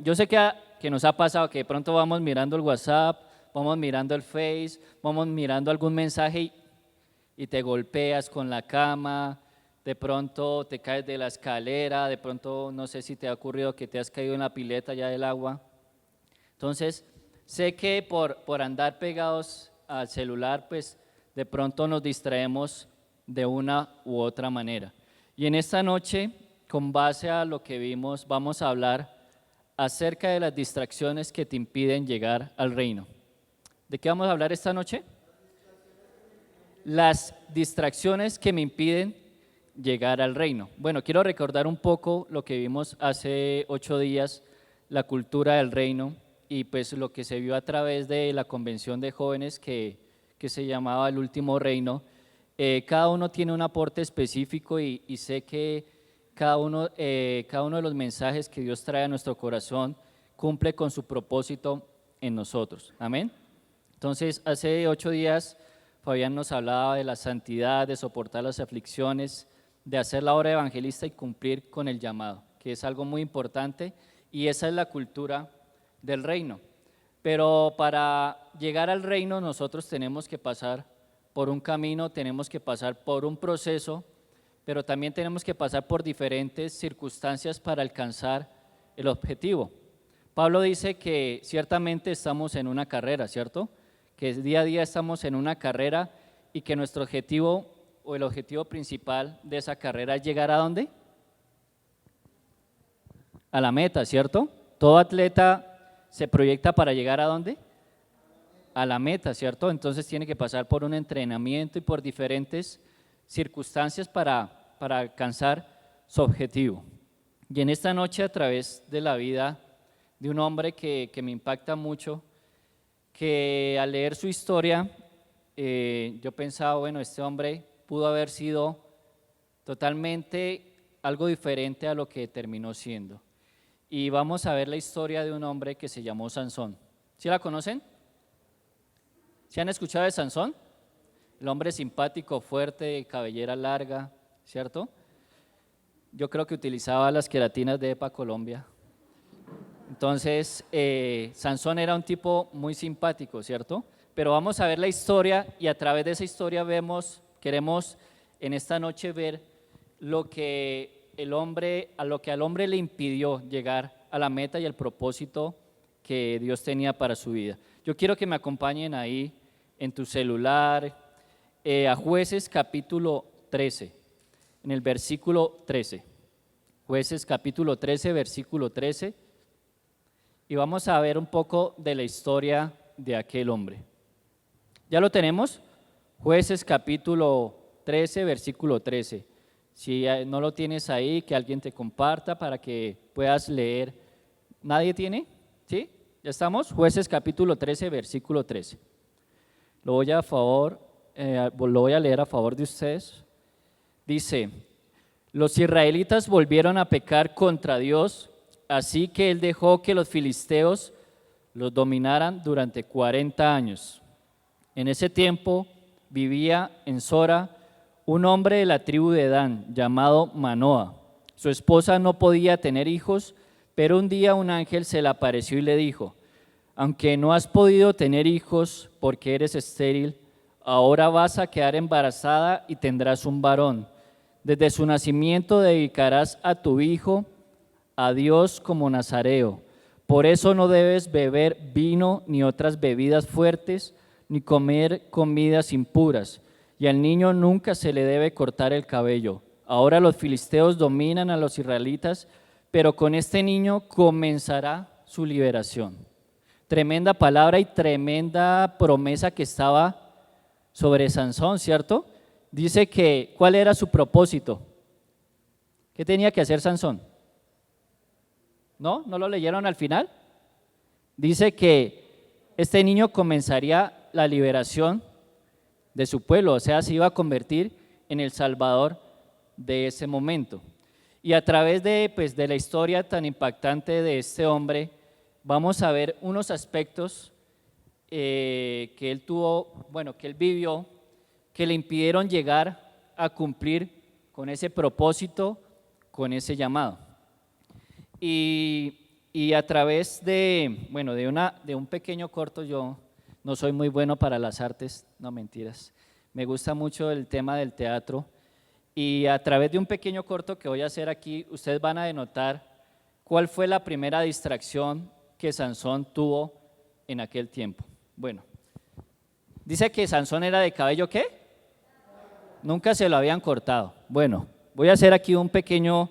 yo sé que nos ha pasado que de pronto vamos mirando el WhatsApp, vamos mirando el Face, vamos mirando algún mensaje y te golpeas con la cama, de pronto te caes de la escalera, de pronto no sé si te ha ocurrido que te has caído en la pileta ya del agua. Entonces, sé que por andar pegados al celular, pues de pronto nos distraemos de una u otra manera. Y en esta noche, con base a lo que vimos, vamos a hablar acerca de las distracciones que te impiden llegar al reino. ¿De qué vamos a hablar esta noche? Las distracciones que me impiden llegar al reino. Bueno, quiero recordar un poco lo que vimos hace 8 días, la cultura del reino, y pues lo que se vio a través de la convención de jóvenes que se llamaba El Último Reino. Cada uno tiene un aporte específico y sé que cada uno de los mensajes que Dios trae a nuestro corazón cumple con su propósito en nosotros. Amén. Entonces, hace 8 días Fabián nos hablaba de la santidad, de soportar las aflicciones, de hacer la obra evangelista y cumplir con el llamado, que es algo muy importante, y esa es la cultura del reino. Pero para llegar al reino nosotros tenemos que pasar por un camino, tenemos que pasar por un proceso, pero también tenemos que pasar por diferentes circunstancias para alcanzar el objetivo. Pablo dice que ciertamente estamos en una carrera, ¿cierto? Que día a día estamos en una carrera y que nuestro objetivo o el objetivo principal de esa carrera es llegar ¿a dónde? A la meta, ¿cierto? Todo atleta se proyecta para llegar ¿a dónde? A la meta, ¿cierto? Entonces tiene que pasar por un entrenamiento y por diferentes circunstancias para alcanzar su objetivo. Y en esta noche, a través de la vida de un hombre que me impacta mucho, que al leer su historia, yo pensaba, bueno, este hombre pudo haber sido totalmente algo diferente a lo que terminó siendo. Y vamos a ver la historia de un hombre que se llamó Sansón. ¿Sí la conocen? ¿Sí han escuchado de Sansón? El hombre simpático, fuerte, cabellera larga, ¿cierto? Yo creo que utilizaba las queratinas de EPA Colombia. Entonces, Sansón era un tipo muy simpático, ¿cierto? Pero vamos a ver la historia y a través de esa historia queremos en esta noche ver lo que al hombre le impidió llegar a la meta y al propósito que Dios tenía para su vida. Yo quiero que me acompañen ahí en tu celular, a Jueces capítulo 13, en el versículo 13. Jueces capítulo 13, versículo 13. Y vamos a ver un poco de la historia de aquel hombre. ¿Ya lo tenemos? Jueces capítulo 13, versículo 13. Si no lo tienes ahí, que alguien te comparta para que puedas leer. ¿Nadie tiene? ¿Sí? ¿Ya estamos? Jueces capítulo 13, versículo 13. Lo voy a leer a favor de ustedes. Dice: los israelitas volvieron a pecar contra Dios, así que él dejó que los filisteos los dominaran durante 40 años. En ese tiempo vivía en Sora un hombre de la tribu de Dan llamado Manoa. Su esposa no podía tener hijos, pero un día un ángel se le apareció y le dijo: aunque no has podido tener hijos porque eres estéril, ahora vas a quedar embarazada y tendrás un varón. Desde su nacimiento dedicarás a tu hijo a Dios como nazareo. Por eso no debes beber vino ni otras bebidas fuertes, ni comer comidas impuras, y al niño nunca se le debe cortar el cabello. Ahora los filisteos dominan a los israelitas, pero con este niño comenzará su liberación. Tremenda palabra y tremenda promesa que estaba sobre Sansón, ¿cierto? Dice que, ¿cuál era su propósito? ¿Qué tenía que hacer Sansón? ¿No? ¿No lo leyeron al final? Dice que este niño comenzaría la liberación de su pueblo, o sea, se iba a convertir en el salvador de ese momento. Y a través de la historia tan impactante de este hombre, vamos a ver unos aspectos que él tuvo, que él vivió, que le impidieron llegar a cumplir con ese propósito, con ese llamado. Y Y a través de, bueno, de un pequeño corto, yo no soy muy bueno para las artes, no mentiras, me gusta mucho el tema del teatro, y a través de un pequeño corto que voy a hacer aquí, ustedes van a denotar cuál fue la primera distracción que Sansón tuvo en aquel tiempo. Bueno, dice que Sansón era de cabello, ¿qué? Nunca se lo habían cortado. Bueno, voy a hacer aquí un pequeño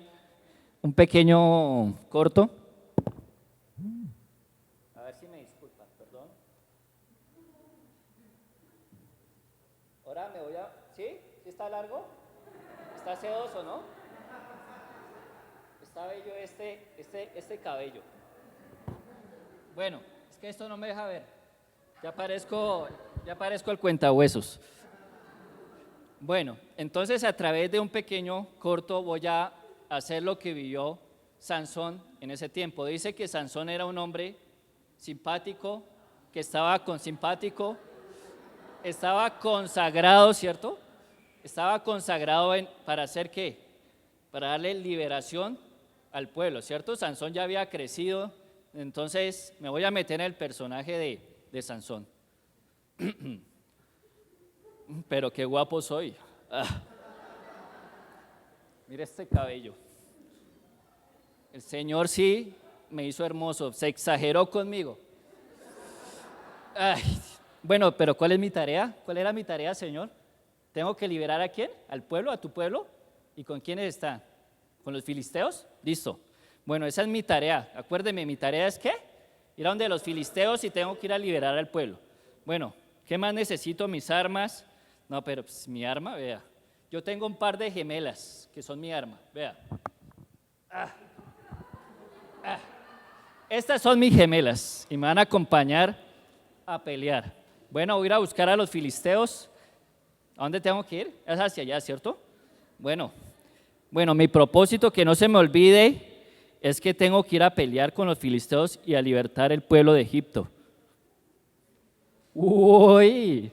corto. A ver si me disculpan, perdón. Ahora me voy a... ¿Sí? ¿Sí está largo? ¿Está sedoso, no? Está bello este cabello. Bueno, es que esto no me deja ver. Ya parezco el cuentahuesos. Bueno, entonces a través de un pequeño corto voy a hacer lo que vivió Sansón en ese tiempo. Dice que Sansón era un hombre simpático, que estaba consagrado, ¿cierto? Estaba consagrado para hacer ¿qué? Para darle liberación al pueblo, ¿cierto? Sansón ya había crecido, entonces me voy a meter en el personaje de Sansón. Pero qué guapo soy. Mira este cabello. El Señor sí me hizo hermoso, se exageró conmigo. Ay, bueno, pero ¿cuál es mi tarea? ¿Cuál era mi tarea, Señor? ¿Tengo que liberar a quién? ¿Al pueblo? ¿A tu pueblo? ¿Y con quiénes están? ¿Con los filisteos? Listo. Bueno, esa es mi tarea. Acuérdeme, mi tarea es ¿qué? Ir a donde los filisteos y tengo que ir a liberar al pueblo. Bueno, ¿qué más necesito? Mis armas. No, pero pues, mi arma, vea. Yo tengo un par de gemelas que son mi arma, vea. Estas son mis gemelas y me van a acompañar a pelear. Bueno, voy a ir a buscar a los filisteos. ¿A dónde tengo que ir? Es hacia allá, ¿cierto? Bueno, mi propósito, que no se me olvide, es que tengo que ir a pelear con los filisteos y a libertar el pueblo de Egipto. Uy,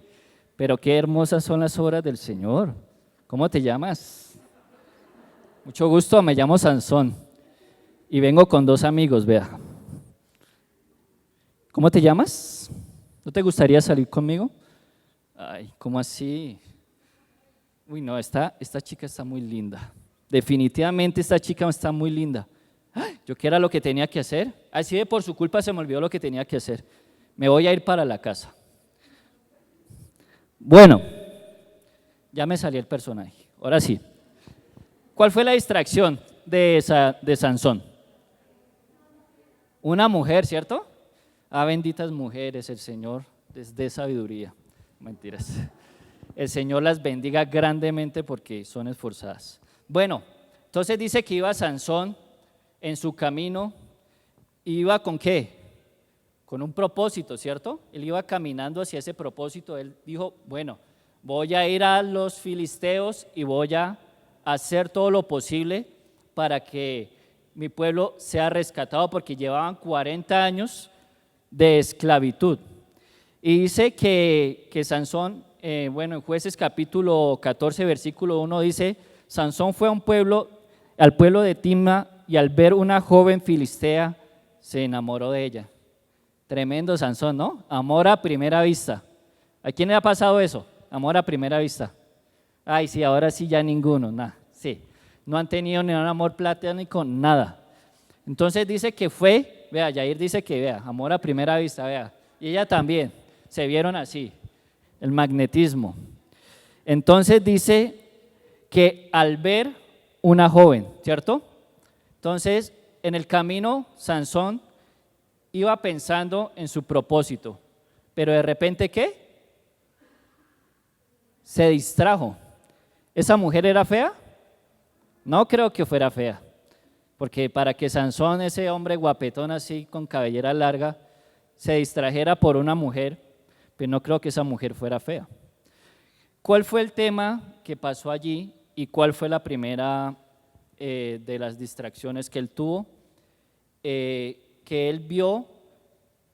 pero qué hermosas son las obras del Señor. ¿Cómo te llamas? Mucho gusto, me llamo Sansón y vengo con 2 amigos, vea. ¿Cómo te llamas? ¿No te gustaría salir conmigo? Ay, ¿cómo así? Uy, no, esta chica está muy linda. Definitivamente esta chica está muy linda. Ay, ¿yo qué era lo que tenía que hacer? Así de por su culpa se me olvidó lo que tenía que hacer. Me voy a ir para la casa. Bueno, ya me salió el personaje. Ahora sí. ¿Cuál fue la distracción de Sansón? Una mujer, ¿cierto? Ah, benditas mujeres, el Señor les dé sabiduría. Mentiras. El Señor las bendiga grandemente porque son esforzadas. Bueno, entonces dice que iba Sansón en su camino, iba ¿con qué? Con un propósito, ¿cierto? Él iba caminando hacia ese propósito. Él dijo, bueno, voy a ir a los filisteos y voy a hacer todo lo posible para que mi pueblo sea rescatado, porque llevaban 40 años de esclavitud. Y dice que Sansón, en Jueces capítulo 14, versículo 1 dice, Sansón fue al pueblo de Timna, y al ver una joven filistea se enamoró de ella. Tremendo Sansón, ¿no? Amor a primera vista. ¿A quién le ha pasado eso? Amor a primera vista. Ay, sí, ahora sí ya ninguno, nada, sí. No han tenido ni un amor platónico, nada. Entonces dice que fue, vea, Yair dice que, vea, amor a primera vista, vea. Y ella también, se vieron así, el magnetismo. Entonces dice que al ver una joven, ¿cierto? Entonces, en el camino, Sansón iba pensando en su propósito, pero de repente, ¿qué? Se distrajo. ¿Esa mujer era fea? No creo que fuera fea, porque para que Sansón, ese hombre guapetón así, con cabellera larga, se distrajera por una mujer, pues no creo que esa mujer fuera fea. ¿Cuál fue el tema que pasó allí y cuál fue la primera de las distracciones que él tuvo? Que él vio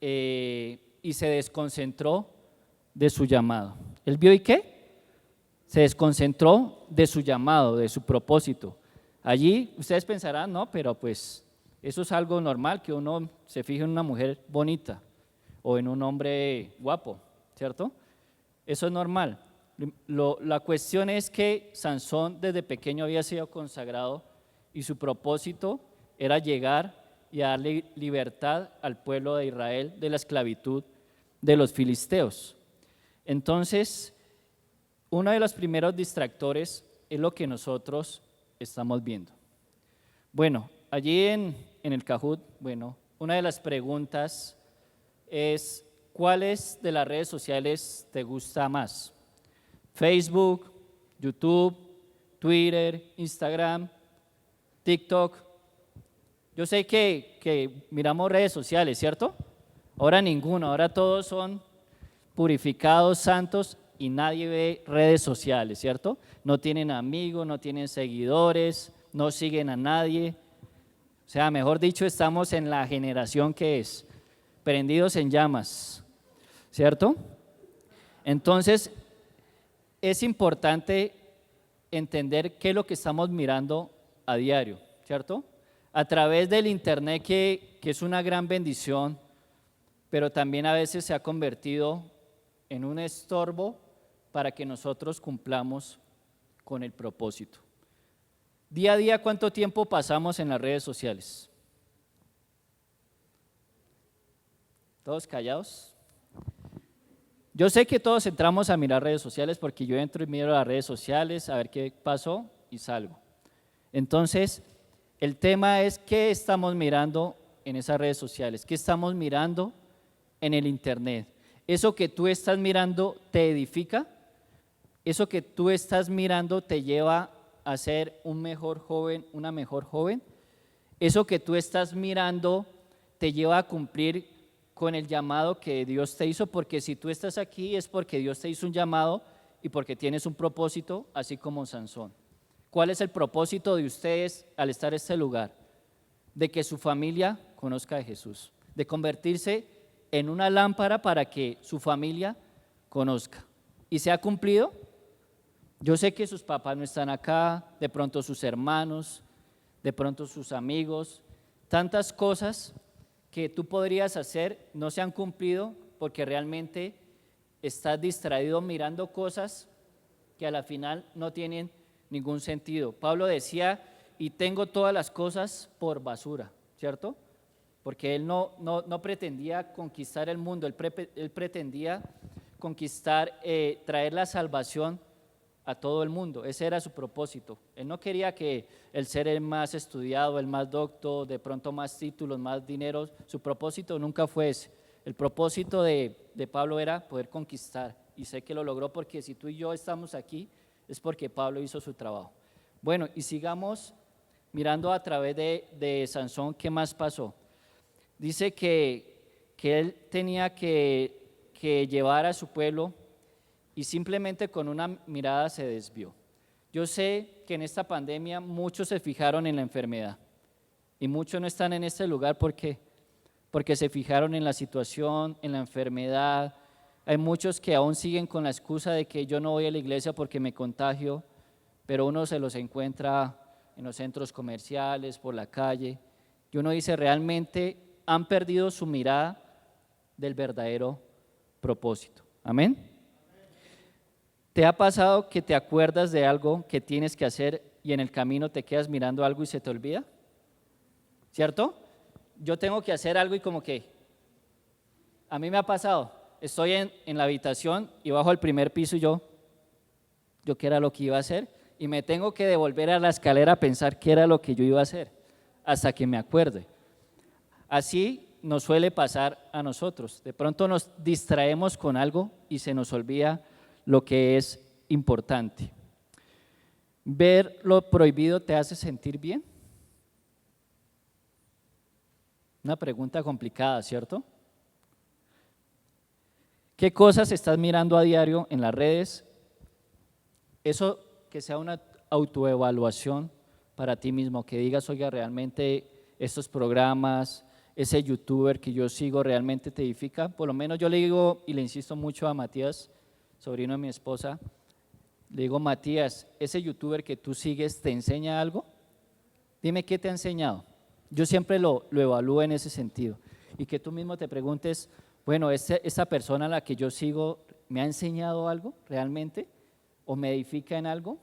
y se desconcentró de su llamado. ¿Él vio y qué? Se desconcentró de su llamado, de su propósito. Allí ustedes pensarán, no, pero pues Eso es algo normal, que uno se fije en una mujer bonita o en un hombre guapo, ¿cierto? Eso es normal. La cuestión es que Sansón desde pequeño había sido consagrado y su propósito era llegar y darle libertad al pueblo de Israel de la esclavitud de los filisteos. Entonces, uno de los primeros distractores es lo que nosotros estamos viendo. Bueno, allí en el Kahoot, bueno, una de las preguntas es: ¿cuáles de las redes sociales te gusta más? Facebook, YouTube, Twitter, Instagram, TikTok. Yo sé que miramos redes sociales, ¿cierto? Ahora ninguno, ahora todos son purificados, santos, y nadie ve redes sociales, ¿cierto? No tienen amigos, no tienen seguidores, no siguen a nadie. O sea, mejor dicho, estamos en la generación que es prendidos en llamas, ¿cierto? Entonces, es importante entender qué es lo que estamos mirando a diario, ¿cierto? A través del internet, que es una gran bendición, pero también a veces se ha convertido en un estorbo para que nosotros cumplamos con el propósito. Día a día, ¿cuánto tiempo pasamos en las redes sociales? ¿Todos callados? Yo sé que todos entramos a mirar redes sociales, porque yo entro y miro las redes sociales a ver qué pasó y salgo. Entonces, el tema es qué estamos mirando en esas redes sociales, qué estamos mirando en el internet. ¿Eso que tú estás mirando te edifica? ¿Eso que tú estás mirando te lleva a ser un mejor joven, una mejor joven? ¿Eso que tú estás mirando te lleva a cumplir con el llamado que Dios te hizo? Porque si tú estás aquí es porque Dios te hizo un llamado y porque tienes un propósito, así como Sansón. ¿Cuál es el propósito de ustedes al estar en este lugar? De que su familia conozca de Jesús, de convertirse en una lámpara para que su familia conozca. ¿Y se ha cumplido? Yo sé que sus papás no están acá, de pronto sus hermanos, de pronto sus amigos, tantas cosas que tú podrías hacer no se han cumplido porque realmente estás distraído mirando cosas que a la final no tienen ningún sentido. Pablo decía: y tengo todas las cosas por basura, ¿cierto? Porque él no pretendía conquistar el mundo, él pretendía conquistar, traer la salvación a todo el mundo. Ese era su propósito. Él no quería que el ser el más estudiado, el más docto, de pronto más títulos, más dinero. Su propósito nunca fue ese. El propósito de Pablo era poder conquistar, y sé que lo logró, porque si tú y yo estamos aquí es porque Pablo hizo su trabajo. Bueno, y sigamos mirando a través de Sansón. ¿Qué más pasó? Dice que él tenía que llevar a su pueblo, y simplemente con una mirada se desvió. Yo sé que en esta pandemia muchos se fijaron en la enfermedad, y muchos no están en este lugar porque se fijaron en la situación, en la enfermedad. Hay muchos que aún siguen con la excusa de que yo no voy a la iglesia porque me contagio, pero uno se los encuentra en los centros comerciales, por la calle, y uno dice: realmente han perdido su mirada del verdadero propósito. Amén. ¿Te ha pasado que te acuerdas de algo que tienes que hacer y en el camino te quedas mirando algo y se te olvida? ¿Cierto? Yo tengo que hacer algo y como que, a mí me ha pasado, estoy en la habitación y bajo al primer piso y yo qué era lo que iba a hacer, y me tengo que devolver a la escalera a pensar qué era lo que yo iba a hacer, hasta que me acuerde. Así nos suele pasar a nosotros. De pronto nos distraemos con algo y se nos olvida lo que es importante. ¿Ver lo prohibido te hace sentir bien? Una pregunta complicada, ¿cierto? ¿Qué cosas estás mirando a diario en las redes? Eso que sea una autoevaluación para ti mismo, que digas: oiga, realmente estos programas, ese youtuber que yo sigo, realmente te edifica. Por lo menos yo le digo y le insisto mucho a Matías, sobrino de mi esposa, le digo: Matías, ¿ese youtuber que tú sigues te enseña algo? Dime qué te ha enseñado. Yo siempre lo evalúo en ese sentido. Y que tú mismo te preguntes, bueno, ¿esa persona a la que yo sigo me ha enseñado algo realmente? ¿O me edifica en algo?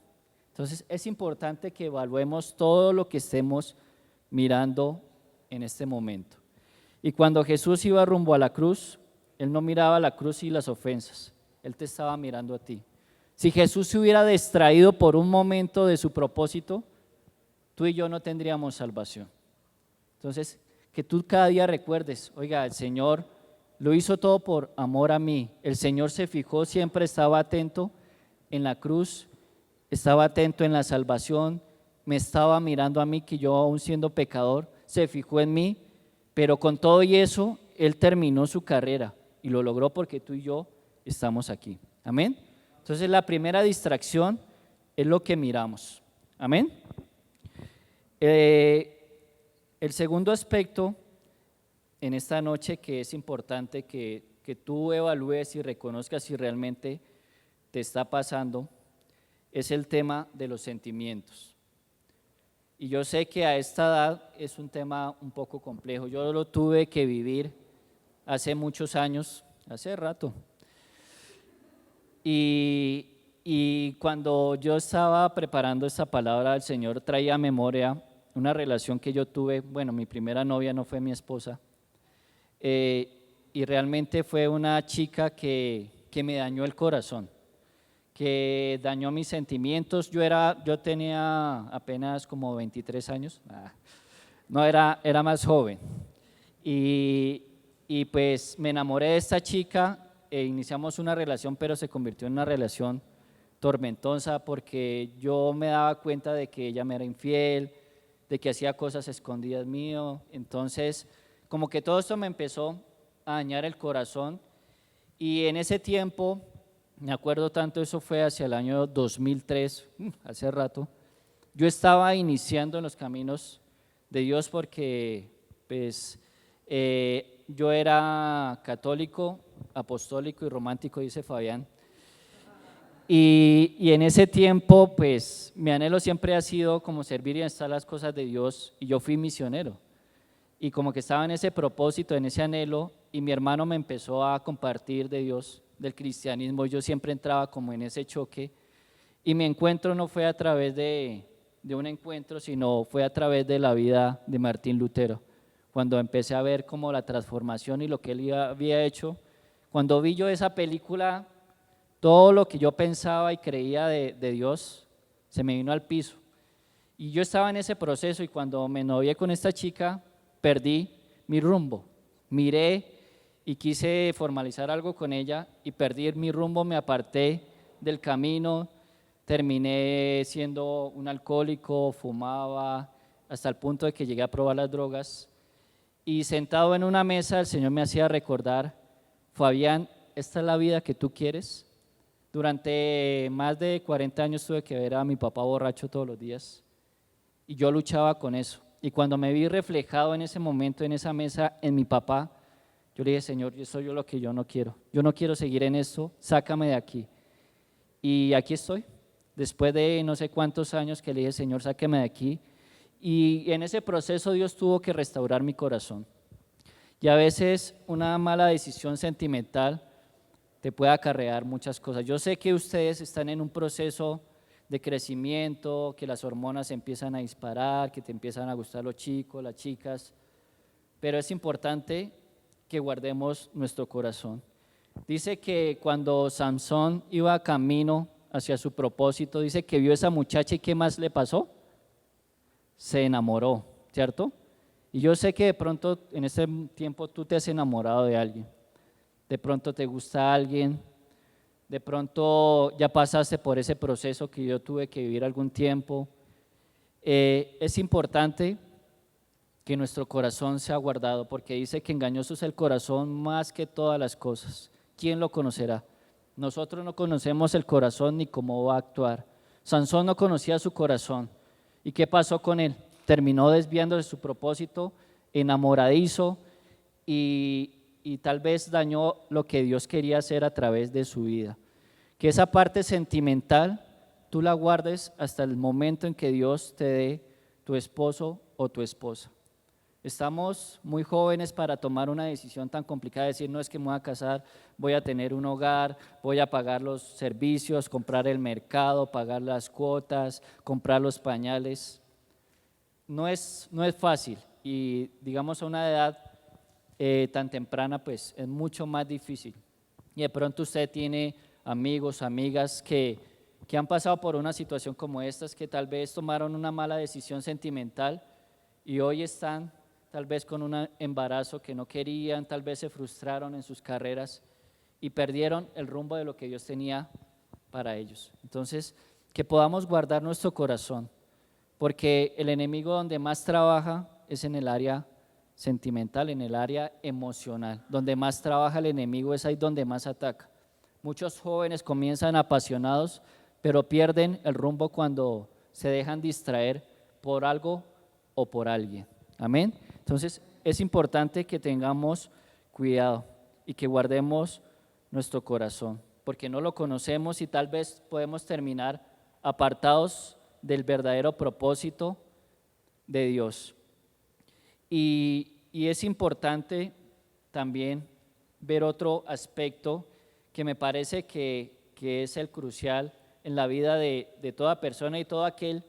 Entonces es importante que evaluemos todo lo que estemos mirando en este momento. Y cuando Jesús iba rumbo a la cruz, Él no miraba la cruz y las ofensas, Él te estaba mirando a ti. Si Jesús se hubiera distraído por un momento de su propósito, tú y yo no tendríamos salvación. Entonces, que tú cada día recuerdes, oiga, el Señor lo hizo todo por amor a mí. El Señor se fijó, siempre estaba atento en la cruz, estaba atento en la salvación, me estaba mirando a mí, que yo aún siendo pecador, se fijó en mí, pero con todo y eso, Él terminó su carrera y lo logró porque tú y yo estamos aquí. Amén. Entonces la primera distracción es lo que miramos. Amén. El segundo aspecto en esta noche que es importante que tú evalúes y reconozcas si realmente te está pasando es el tema de los sentimientos. Y yo sé que a esta edad es un tema un poco complejo. Yo lo tuve que vivir hace muchos años, hace rato. Y cuando yo estaba preparando esta palabra, el Señor traía a memoria una relación que yo tuve. Bueno, mi primera novia no fue mi esposa. Y realmente fue una chica que me dañó el corazón, que dañó mis sentimientos. Yo tenía apenas como 23 años, no era más joven. Y pues me enamoré de esta chica e iniciamos una relación, pero se convirtió en una relación tormentosa porque yo me daba cuenta de que ella me era infiel, de que hacía cosas escondidas mío. Entonces, como que todo esto me empezó a dañar el corazón. Y en ese tiempo, me acuerdo tanto, eso fue hacia el año 2003, hace rato, yo estaba iniciando en los caminos de Dios porque pues, yo era católico, apostólico y romántico, dice Fabián. Y en ese tiempo, pues, mi anhelo siempre ha sido como servir y estar las cosas de Dios, y yo fui misionero. Y como que estaba en ese propósito, en ese anhelo, y mi hermano me empezó a compartir de Dios, del cristianismo. Yo siempre entraba como en ese choque, y mi encuentro no fue a través de un encuentro, sino fue a través de la vida de Martín Lutero. Cuando empecé a ver como la transformación y lo que él había hecho, cuando vi yo esa película, todo lo que yo pensaba y creía de Dios se me vino al piso. Y yo estaba en ese proceso, y cuando me novié con esta chica, perdí mi rumbo. Miré y quise formalizar algo con ella y perdí mi rumbo, me aparté del camino, terminé siendo un alcohólico, fumaba, hasta el punto de que llegué a probar las drogas. Y sentado en una mesa, el Señor me hacía recordar: Fabián, ¿esta es la vida que tú quieres? Durante más de 40 años tuve que ver a mi papá borracho todos los días, y yo luchaba con eso. Y cuando me vi reflejado en ese momento, en esa mesa, en mi papá, yo le dije: Señor, eso es lo que yo no quiero. Yo no quiero seguir en esto, sácame de aquí. Y aquí estoy, después de no sé cuántos años que le dije: Señor, sáqueme de aquí. Y en ese proceso Dios tuvo que restaurar mi corazón. Y a veces una mala decisión sentimental te puede acarrear muchas cosas. Yo sé que ustedes están en un proceso de crecimiento, que las hormonas empiezan a disparar, que te empiezan a gustar los chicos, las chicas, pero es importante que guardemos nuestro corazón. Dice que cuando Sansón iba camino hacia su propósito, dice que vio a esa muchacha, y ¿qué más le pasó? Se enamoró, ¿cierto? Y yo sé que de pronto en este tiempo tú te has enamorado de alguien, de pronto te gusta alguien, de pronto ya pasaste por ese proceso que yo tuve que vivir algún tiempo. Es importante que nuestro corazón sea guardado, porque dice que engañoso es el corazón más que todas las cosas. ¿Quién lo conocerá? Nosotros no conocemos el corazón ni cómo va a actuar. Sansón no conocía su corazón. ¿Y qué pasó con él? Terminó desviando de su propósito, enamoradizo, y tal vez dañó lo que Dios quería hacer a través de su vida. Que esa parte sentimental tú la guardes hasta el momento en que Dios te dé tu esposo o tu esposa. Estamos muy jóvenes para tomar una decisión tan complicada, decir, no es que me voy a casar, voy a tener un hogar, voy a pagar los servicios, comprar el mercado, pagar las cuotas, comprar los pañales. No es fácil y digamos a una edad tan temprana pues es mucho más difícil. Y de pronto usted tiene amigos, amigas que han pasado por una situación como estas, que tal vez tomaron una mala decisión sentimental y hoy están tal vez con un embarazo que no querían, tal vez se frustraron en sus carreras y perdieron el rumbo de lo que Dios tenía para ellos. Entonces, que podamos guardar nuestro corazón, porque el enemigo donde más trabaja es en el área sentimental, en el área emocional. Donde más trabaja el enemigo es ahí donde más ataca. Muchos jóvenes comienzan apasionados, pero pierden el rumbo cuando se dejan distraer por algo o por alguien. Amén. Entonces es importante que tengamos cuidado y que guardemos nuestro corazón, porque no lo conocemos y tal vez podemos terminar apartados del verdadero propósito de Dios. Y es importante también ver otro aspecto que me parece que es el crucial en la vida de toda persona y todo aquel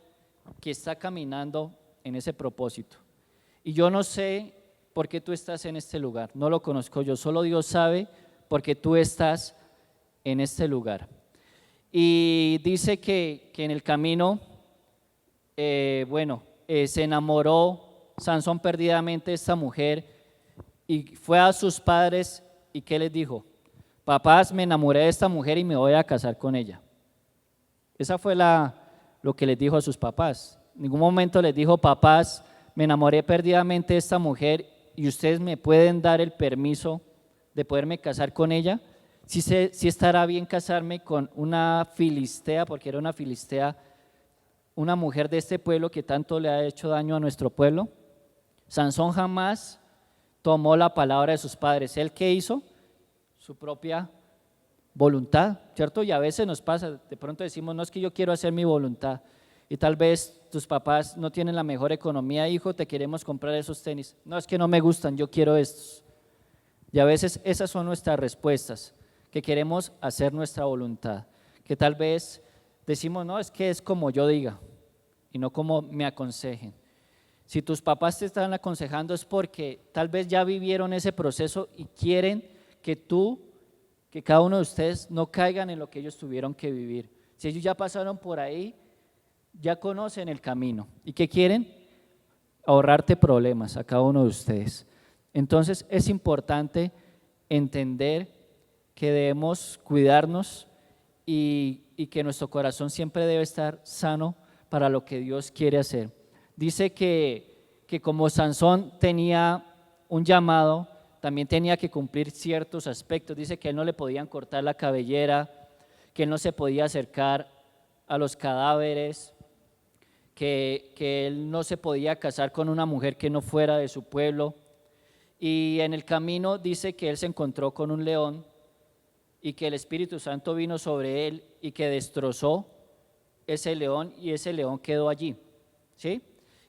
que está caminando en ese propósito. Y yo no sé por qué tú estás en este lugar, no lo conozco yo, solo Dios sabe por qué tú estás en este lugar. Y dice que en el camino, se enamoró Sansón perdidamente de esta mujer y fue a sus padres y ¿qué les dijo? Papás, me enamoré de esta mujer y me voy a casar con ella. Esa fue lo que les dijo a sus papás. En ningún momento les dijo, papás, me enamoré perdidamente de esta mujer y ustedes me pueden dar el permiso de poderme casar con ella. Sí estará bien casarme con una filistea, porque era una filistea, una mujer de este pueblo que tanto le ha hecho daño a nuestro pueblo. Sansón jamás tomó la palabra de sus padres. ¿Él qué hizo? Su propia voluntad, ¿cierto? Y a veces nos pasa, de pronto decimos, no es que yo quiero hacer mi voluntad. Y tal vez tus papás no tienen la mejor economía, hijo, te queremos comprar esos tenis. No, es que no me gustan, yo quiero estos. Y a veces esas son nuestras respuestas, que queremos hacer nuestra voluntad. Que tal vez decimos, no, es que es como yo diga y no como me aconsejen. Si tus papás te están aconsejando es porque tal vez ya vivieron ese proceso y quieren que cada uno de ustedes no caigan en lo que ellos tuvieron que vivir. Si ellos ya pasaron por ahí, ya conocen el camino. ¿Y qué quieren? Ahorrarte problemas a cada uno de ustedes. Entonces es importante entender que debemos cuidarnos y que nuestro corazón siempre debe estar sano para lo que Dios quiere hacer. Dice que como Sansón tenía un llamado, también tenía que cumplir ciertos aspectos. Dice que a él no le podían cortar la cabellera, que él no se podía acercar a los cadáveres, que él no se podía casar con una mujer que no fuera de su pueblo. Y en el camino dice que él se encontró con un león y que el Espíritu Santo vino sobre él y que destrozó ese león y ese león quedó allí, ¿sí?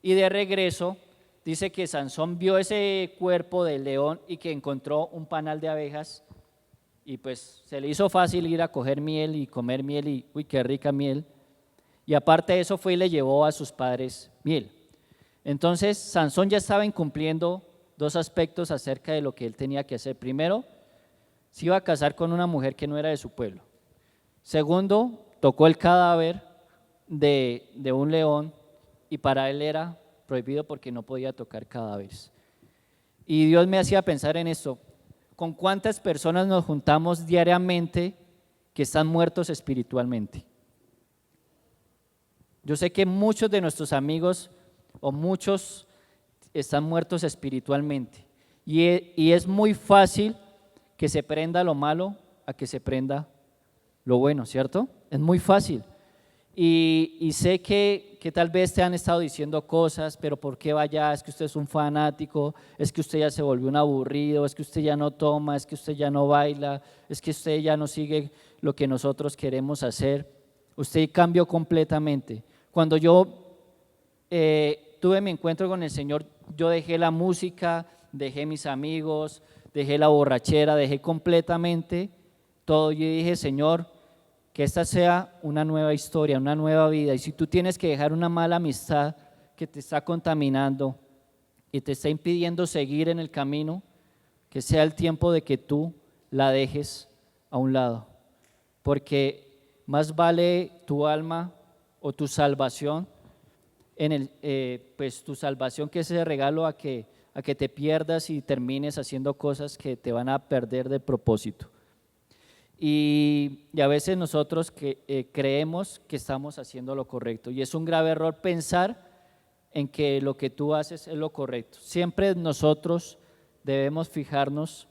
Y de regreso dice que Sansón vio ese cuerpo del león y que encontró un panal de abejas y pues se le hizo fácil ir a coger miel y comer miel y uy, qué rica miel. Y aparte de eso fue y le llevó a sus padres miel. Entonces Sansón ya estaba incumpliendo dos aspectos acerca de lo que él tenía que hacer. Primero, se iba a casar con una mujer que no era de su pueblo. Segundo, tocó el cadáver de un león y para él era prohibido porque no podía tocar cadáveres. Y Dios me hacía pensar en esto, ¿con cuántas personas nos juntamos diariamente que están muertos espiritualmente? Yo sé que muchos de nuestros amigos o muchos están muertos espiritualmente y es muy fácil que se prenda lo malo a que se prenda lo bueno, ¿cierto? Es muy fácil. Y sé que tal vez te han estado diciendo cosas, pero ¿por qué vaya? Es que usted es un fanático, es que usted ya se volvió un aburrido, es que usted ya no toma, es que usted ya no baila, es que usted ya no sigue lo que nosotros queremos hacer. Usted cambió completamente. Cuando yo tuve mi encuentro con el Señor, yo dejé la música, dejé mis amigos, dejé la borrachera, dejé completamente todo. Yo dije, Señor, que esta sea una nueva historia, una nueva vida. Y si tú tienes que dejar una mala amistad que te está contaminando y te está impidiendo seguir en el camino, que sea el tiempo de que tú la dejes a un lado, porque más vale tu alma o tu salvación pues tu salvación, que ese regalo, a que te pierdas y termines haciendo cosas que te van a perder de propósito. Y a veces nosotros creemos que estamos haciendo lo correcto, y es un grave error pensar en que lo que tú haces es lo correcto. Siempre nosotros debemos fijarnos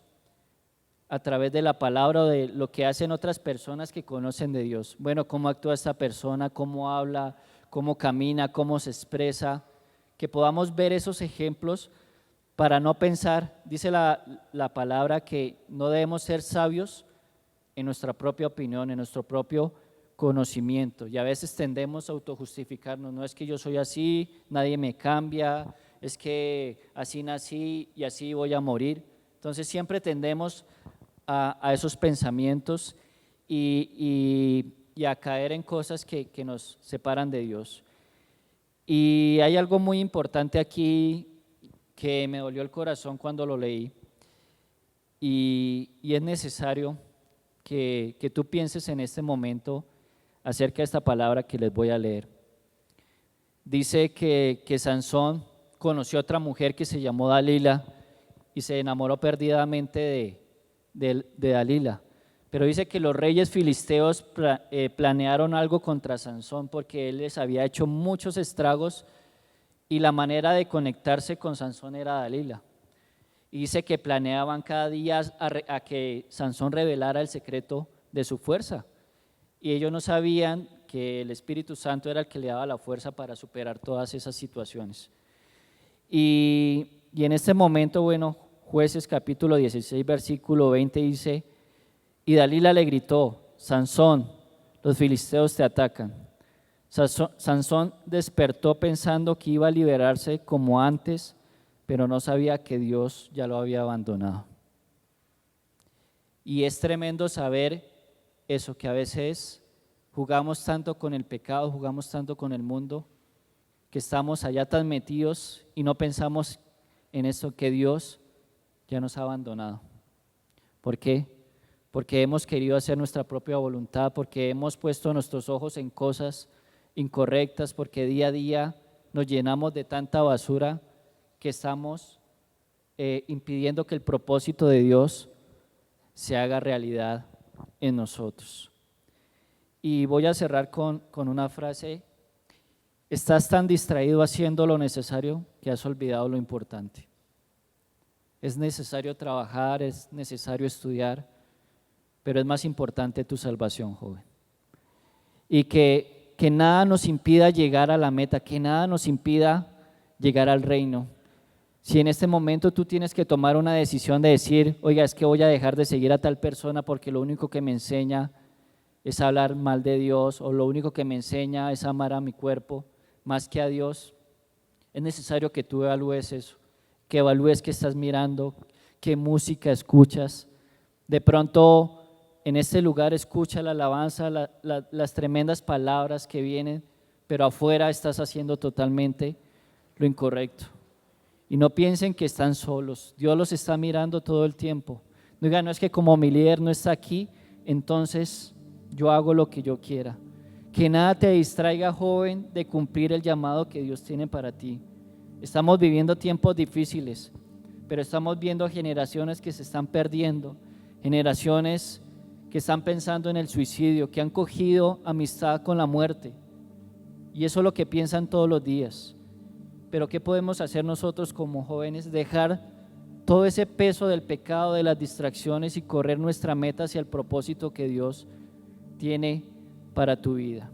a través de la palabra o de lo que hacen otras personas que conocen de Dios. Bueno, cómo actúa esta persona, cómo habla, cómo camina, cómo se expresa, que podamos ver esos ejemplos para no pensar. Dice la palabra que no debemos ser sabios en nuestra propia opinión, en nuestro propio conocimiento, y a veces tendemos a autojustificarnos. No, es que yo soy así, nadie me cambia, es que así nací y así voy a morir. Entonces siempre tendemos a esos pensamientos y a caer en cosas que nos separan de Dios. Y hay algo muy importante aquí que me dolió el corazón cuando lo leí, y es necesario que tú pienses en este momento acerca de esta palabra que les voy a leer. Dice que Sansón conoció a otra mujer que se llamó Dalila y se enamoró perdidamente de Dalila. Pero dice que los reyes filisteos planearon algo contra Sansón, porque él les había hecho muchos estragos y la manera de conectarse con Sansón era Dalila. Y dice que planeaban cada día a que Sansón revelara el secreto de su fuerza. Y ellos no sabían que el Espíritu Santo era el que le daba la fuerza para superar todas esas situaciones. Y en este momento, bueno, Jueces capítulo 16, versículo 20 dice: y Dalila le gritó: Sansón, los filisteos te atacan. Sansón despertó pensando que iba a liberarse como antes, pero no sabía que Dios ya lo había abandonado. Y es tremendo saber eso, que a veces jugamos tanto con el pecado, jugamos tanto con el mundo, que estamos allá tan metidos y no pensamos en eso, que Dios ya nos ha abandonado. ¿Por qué? Porque hemos querido hacer nuestra propia voluntad, porque hemos puesto nuestros ojos en cosas incorrectas, porque día a día nos llenamos de tanta basura que estamos impidiendo que el propósito de Dios se haga realidad en nosotros. Y voy a cerrar con una frase: estás tan distraído haciendo lo necesario que has olvidado lo importante. Es necesario trabajar, es necesario estudiar, pero es más importante tu salvación, joven. Y que nada nos impida llegar a la meta, que nada nos impida llegar al reino. Si en este momento tú tienes que tomar una decisión de decir: oiga, es que voy a dejar de seguir a tal persona porque lo único que me enseña es hablar mal de Dios, o lo único que me enseña es amar a mi cuerpo más que a Dios, es necesario que tú evalúes eso, que evalúes qué estás mirando, qué música escuchas. De pronto en este lugar escucha la alabanza, las tremendas palabras que vienen, pero afuera estás haciendo totalmente lo incorrecto. Y no piensen que están solos, Dios los está mirando todo el tiempo. No digan: no, es que como mi líder no está aquí, entonces yo hago lo que yo quiera. Que nada te distraiga, joven, de cumplir el llamado que Dios tiene para ti. Estamos viviendo tiempos difíciles, pero estamos viendo generaciones que se están perdiendo, generaciones que están pensando en el suicidio, que han cogido amistad con la muerte, y eso es lo que piensan todos los días. Pero ¿qué podemos hacer nosotros como jóvenes? Dejar todo ese peso del pecado, de las distracciones, y correr nuestra meta hacia el propósito que Dios tiene para tu vida.